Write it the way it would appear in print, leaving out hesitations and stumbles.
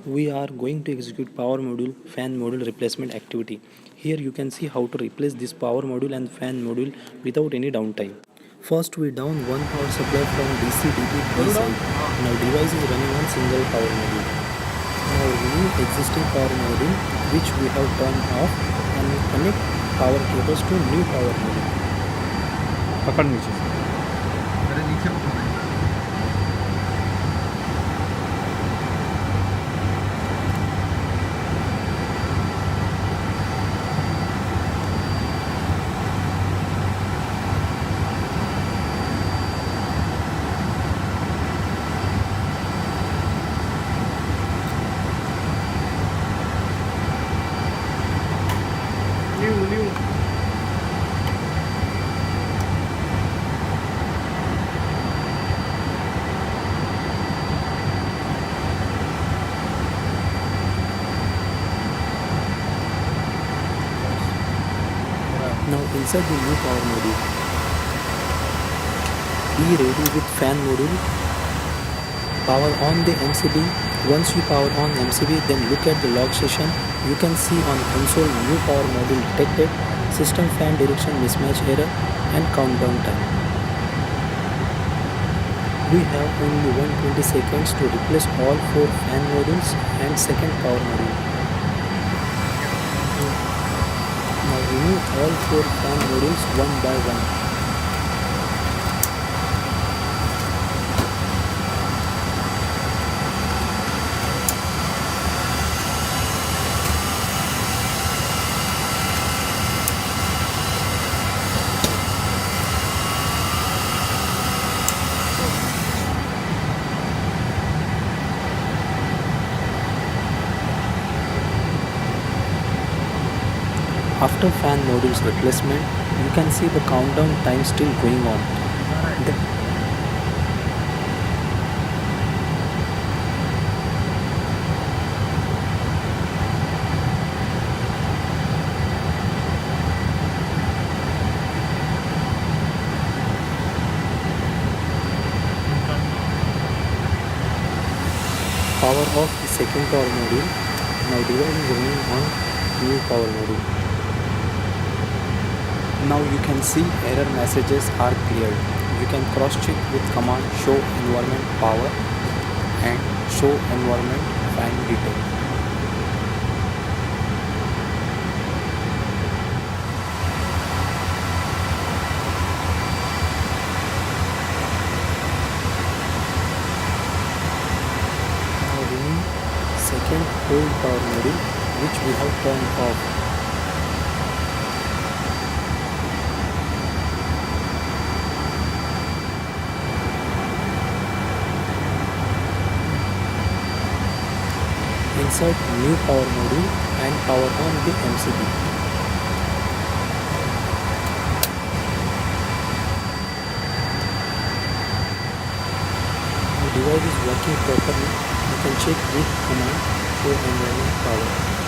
we are going to execute power module fan module replacement activity. Here you can see how to replace this power module and fan module without any downtime. First we down one power supply from DC DP B side. Now device is running on single power module. Now remove existing power module which we have turned off and connect power cables to new power module. पकड़ नीचे से मेरे नीचे पकड़ new Now insert the new power module. Be ready with fan module. Power on the MCB. Once you power on MCB, then look at the log session. You can see on console new power module detected, system fan direction mismatch error and countdown time. We have only 120 seconds to replace all 4 fan modules and second power module. Now remove all 4 fan modules one by one. After fan modules replacement, you can see the countdown time still going on. Power off the second power module. Now device is running on new power module. Now you can see error messages are cleared. You can cross check with command show environment power and show environment fan detail. Now remove second old power module which we have turned off. Insert new power module and power on the MCB. The device is working properly. You can check with command show environment power.